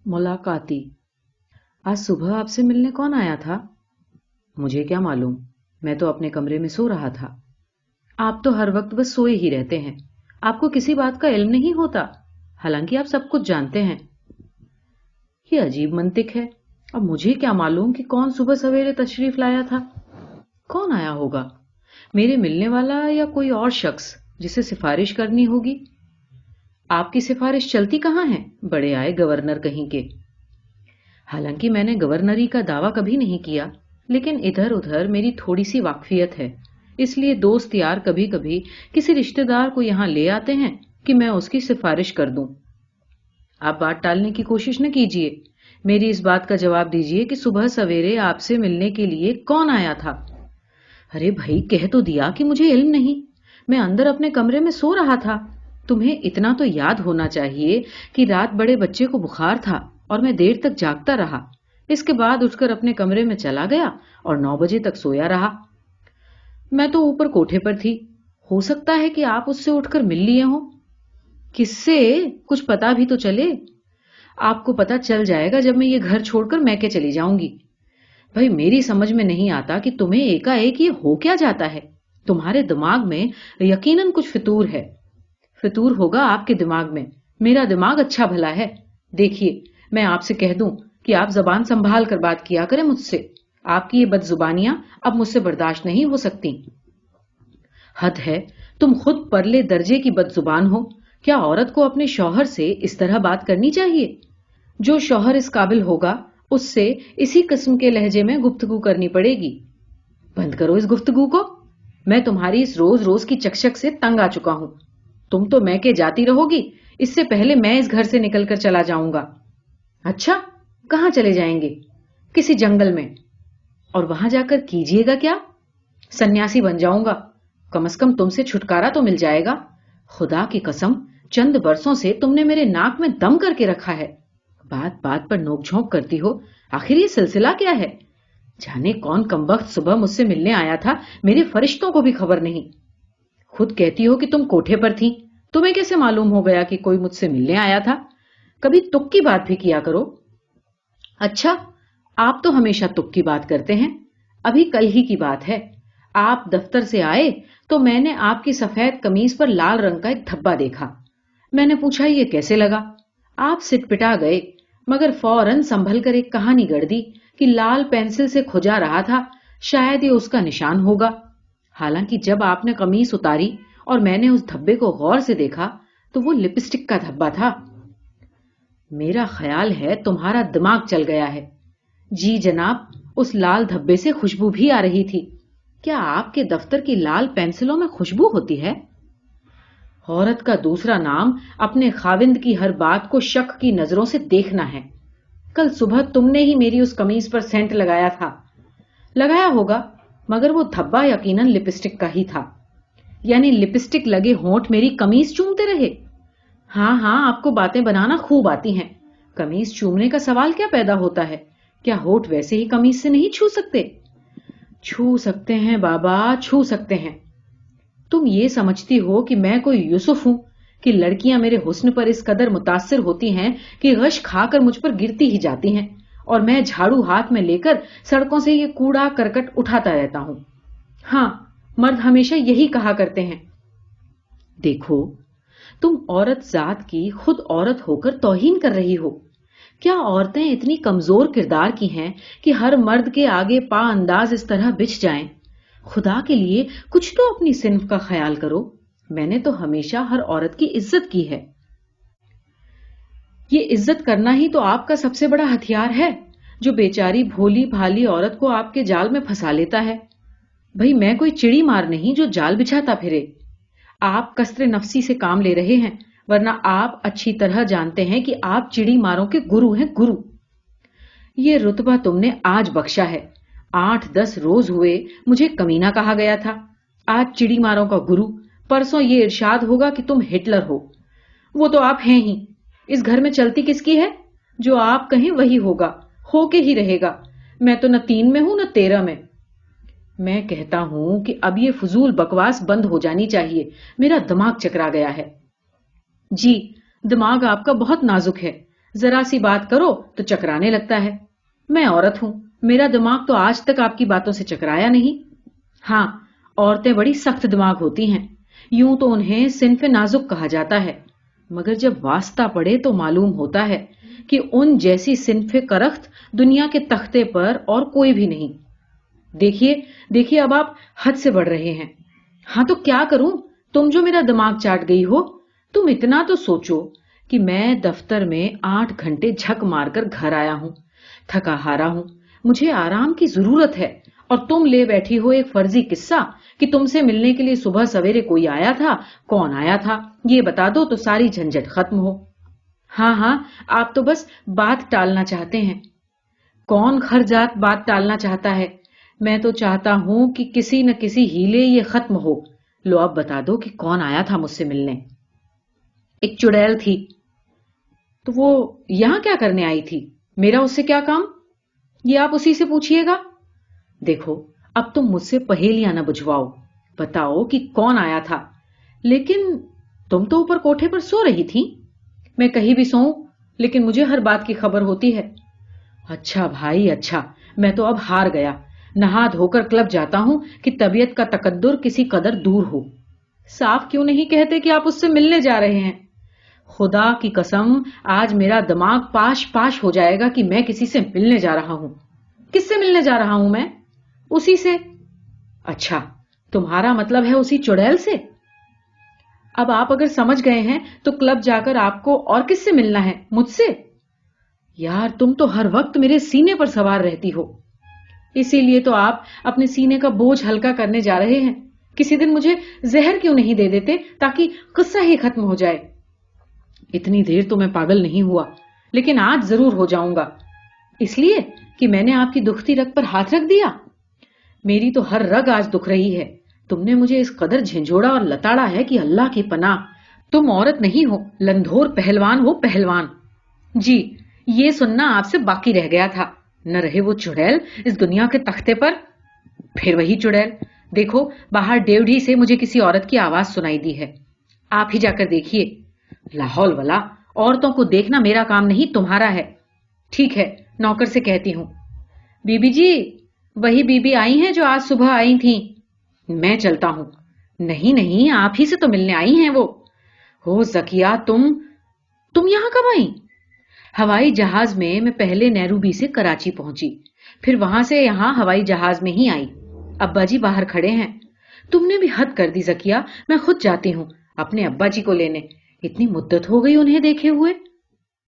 मुलाकाती। आज सुबह आपसे मिलने कौन आया था? मुझे क्या मालूम, मैं तो अपने कमरे में सो रहा था। आप तो हर वक्त बस सोए ही रहते हैं, आपको किसी बात का इल्म नहीं होता, हालांकि आप सब कुछ जानते हैं। ये अजीब मंतिक है। अब मुझे क्या मालूम कि कौन सुबह सवेरे तशरीफ लाया था। कौन आया होगा? मेरे मिलने वाला या कोई और शख्स जिसे सिफारिश करनी होगी। आपकी सिफारिश चलती कहाँ है, बड़े आए गवर्नर कहीं के। हालांकि मैंने गवर्नरी का दावा कभी नहीं किया, लेकिन इधर उधर मेरी थोड़ी सी वाकफियत है, इसलिए दोस्त यार कभी कभी किसी रिश्तेदार को यहां ले आते हैं कि मैं उसकी सिफारिश कर दूं। आप बात टालने की कोशिश न कीजिए, मेरी इस बात का जवाब दीजिए कि सुबह सवेरे आपसे मिलने के लिए कौन आया था। अरे भाई, कह तो दिया कि मुझे इल्म नहीं, मैं अंदर अपने कमरे में सो रहा था। तुम्हें इतना तो याद होना चाहिए कि रात बड़े बच्चे को बुखार था और मैं देर तक जागता रहा। इसके बाद उठकर अपने कमरे में चला गया और 9 बजे तक सोया रहा। मैं तो ऊपर कोठे पर थी, हो सकता है कि आप उससे उठकर मिल लिए हो। किससे? कुछ पता भी तो चले। आपको पता चल जाएगा जब मैं ये घर छोड़कर मैके चली जाऊंगी। भाई, मेरी समझ में नहीं आता कि तुम्हें एकाएक ये हो क्या जाता है। तुम्हारे दिमाग में यकीनन कुछ फितूर है। फितूर होगा आपके दिमाग में, मेरा दिमाग अच्छा भला है। देखिए, मैं आपसे कह दूं कि आप जबान संभाल कर बात किया करें मुझसे। आपकी ये बदजुबानियां अब मुझसे बर्दाश्त नहीं हो सकती। हद है, तुम खुद परले दर्जे की बदजुबान हो। क्या औरत को अपने शौहर से इस तरह बात करनी चाहिए? जो शौहर इस काबिल होगा उससे इसी किस्म के लहजे में गुफ्तगू करनी पड़ेगी। बंद करो इस गुफ्तगू को। मैं तुम्हारी इस रोज रोज की चकचक से तंग आ चुका हूं। तुम तो मैके जाती रहोगी, इससे पहले मैं इस घर से निकलकर चला जाऊंगा। अच्छा, कहां चले जाएंगे? किसी जंगल में। और वहां जाकर कीजिएगा क्या? सन्यासी बन जाऊंगा। कम से कम तुमसे छुटकारा तो मिल जाएगा। खुदा की कसम, चंद बरसों से तुमने मेरे नाक में दम करके रखा है। बात बात पर नोकझोंक करती हो। आखिर ये सिलसिला क्या है? जाने कौन कमबख्त सुबह मुझसे मिलने आया था, मेरे फरिश्तों को भी खबर नहीं। खुद कहती हो कि तुम कोठे पर थी, तुम्हें कैसे मालूम हो गया कि कोई मुझसे मिलने आया था? कभी तुक की बात भी किया करो। अच्छा, आप तो हमेशा तुक की बात करते हैं। अभी कल ही की बात है, आप दफ्तर से आए तो मैंने आपकी सफेद कमीज पर लाल रंग का एक धब्बा देखा। मैंने पूछा ये कैसे लगा। आप सिटपिटा गए, मगर फौरन संभल कर एक कहानी गढ़ दी कि लाल पेंसिल से खुजा रहा था, शायद ये उसका निशान होगा। हालांकि जब आपने कमीज उतारी और मैंने उस धब्बे को गौर से देखा तो वो लिपस्टिक का धब्बा था। मेरा ख्याल है तुम्हारा दिमाग चल गया है। जी जनाब, उस लाल धब्बे से खुशबू भी आ रही थी। क्या आपके दफ्तर की लाल पेंसिलों में खुशबू होती है? औरत का दूसरा नाम अपने खाविंद की हर बात को शक की नजरों से देखना है। कल सुबह तुमने ही मेरी उस कमीज पर सेंट लगाया था। लगाया होगा, मगर वो धब्बा यकीनन लिपस्टिक का ही था। यानी लिपस्टिक लगे होंठ मेरी कमीज चूमते रहे। हाँ हाँ, आपको बातें बनाना खूब आती हैं। कमीज चूमने का सवाल क्या पैदा होता है? क्या होठ वैसे ही कमीज से नहीं छू सकते? छू सकते हैं बाबा, छू सकते हैं। तुम ये समझती हो कि मैं कोई यूसुफ हूं कि लड़कियां मेरे हुस्न पर इस कदर मुतासिर होती हैं कि गश खाकर मुझ पर गिरती ही जाती हैं और मैं झाड़ू हाथ में लेकर सड़कों से ये कूड़ा करकट उठाता रहता हूं। हाँ, मर्द हमेशा यही कहा करते हैं। देखो, तुम औरत जात की खुद औरत होकर तौहीन कर रही हो। क्या औरतें इतनी कमजोर किरदार की हैं कि हर मर्द के आगे पा अंदाज इस तरह बिछ जाएं? खुदा के लिए कुछ तो अपनी सिन्फ का ख्याल करो। मैंने तो हमेशा हर औरत की इज्जत की है। ये इज्जत करना ही तो आपका सबसे बड़ा हथियार है, जो बेचारी भोली भाली औरत को आपके जाल में फंसा लेता है। भाई, मैं कोई चिड़ी मार नहीं जो जाल बिछाता फिरे। आप कसरे नफसी से काम ले रहे हैं, वरना आप अच्छी तरह जानते हैं कि आप चिड़ी मारों के गुरु हैं, गुरु। ये रुतबा तुमने आज बख्शा है। 8-10 रोज हुए मुझे कमीना कहा गया था, आज चिड़ी मारों का गुरु, परसों ये इरशाद होगा कि तुम हिटलर हो। वो तो आप हैं ही। इस घर में चलती किसकी है? जो आप कहें वही होगा, होके ही रहेगा। मैं तो न 3 में हूं न 13 में। मैं कहता हूं कि अब ये फजूल बकवास बंद हो जानी चाहिए, मेरा दिमाग चकरा गया है। जी, दिमाग आपका बहुत नाजुक है, जरा सी बात करो तो चकराने लगता है। मैं औरत हूं, मेरा दिमाग तो आज तक आपकी बातों से चकराया नहीं। हाँ, औरतें बड़ी सख्त दिमाग होती हैं, यूं तो उन्हें सिन्फ नाजुक कहा जाता है, मगर जब वास्ता पड़े तो मालूम होता है कि उन जैसी सिन्फ करख्त दुनिया के तख्ते पर और कोई भी नहीं। देखिए देखिए, अब आप हद से बढ़ रहे हैं। हाँ तो क्या करूं, तुम जो मेरा दिमाग चाट गई हो। तुम इतना तो सोचो कि मैं दफ्तर में 8 घंटे झक मारकर घर आया हूं, थका हारा हूं, मुझे आराम की जरूरत है, और तुम ले बैठी हो एक फर्जी किस्सा कि तुमसे मिलने के लिए सुबह सवेरे कोई आया था। कौन आया था ये बता दो तो सारी झंझट खत्म हो। हाँ हाँ, आप तो बस बात टालना चाहते हैं। कौन खरजात बात टालना चाहता है? मैं तो चाहता हूं कि किसी न किसी हीले ये खत्म हो। लो अब बता दो कि कौन आया था मुझसे मिलने। एक चुड़ैल थी। तो वो यहां क्या करने आई थी? मेरा उससे क्या काम? ये आप उसी से पूछिएगा। देखो, अब तुम मुझसे पहेलियां न बुझवाओ, बताओ कि कौन आया था। लेकिन तुम तो ऊपर कोठे पर सो रही थी। मैं कहीं भी सोऊं, लेकिन मुझे हर बात की खबर होती है। अच्छा भाई अच्छा, मैं तो अब हार गया। नहा धोकर क्लब जाता हूं कि तबीयत का तकद्दुर किसी कदर दूर हो। साफ क्यों नहीं कहते कि आप उससे मिलने जा रहे हैं? खुदा की कसम, आज मेरा दिमाग पाश पाश हो जाएगा कि मैं किसी से मिलने जा रहा हूं। किससे मिलने जा रहा हूं मैं? उसी से। अच्छा, तुम्हारा मतलब है उसी चुड़ैल से? अब आप अगर समझ गए हैं तो क्लब जाकर आपको और किससे मिलना है? मुझसे? यार, तुम तो हर वक्त मेरे सीने पर सवार रहती हो। इसीलिए तो आप अपने सीने का बोझ हल्का करने जा रहे हैं। किसी दिन मुझे जहर क्यों नहीं दे देते ताकि किस्सा ही खत्म हो जाए। इतनी देर तो मैं पागल नहीं हुआ, लेकिन आज जरूर हो जाऊंगा। इसलिए कि मैंने आपकी दुखती रग पर हाथ रख दिया। मेरी तो हर रग आज दुख रही है। तुमने मुझे इस कदर झिंझोड़ा और लताड़ा है कि अल्लाह की पनाह। तुम औरत नहीं हो, लंधोर पहलवान हो, पहलवान। जी, ये सुनना आपसे बाकी रह गया था। न रहे वो चुड़ैल इस दुनिया के तख्ते पर। फिर वही चुड़ैल। देखो, बाहर डेवढ़ी से मुझे किसी औरत की आवाज सुनाई दी है। आप ही जाकर देखिए। लाहौल वला, औरतों को देखना मेरा काम नहीं, तुम्हारा है। ठीक है, नौकर से कहती हूं। बीबी जी, वही बीबी आई हैं जो आज सुबह आई थी। मैं चलता हूं। नहीं नहीं, आप ही से तो मिलने आई हैं वो। हो जकिया, तुम यहां कब आई? हवाई जहाज में मैं पहले नैरोबी से कराची पहुंची, फिर वहां से यहां हवाई जहाज में ही आई। अब्बा जी बाहर खड़े हैं। तुमने भी हद कर दी जकिया, मैं खुद जाती हूं अपने अब्बा जी को लेने। इतनी मुद्दत हो गई उन्हें देखे हुए।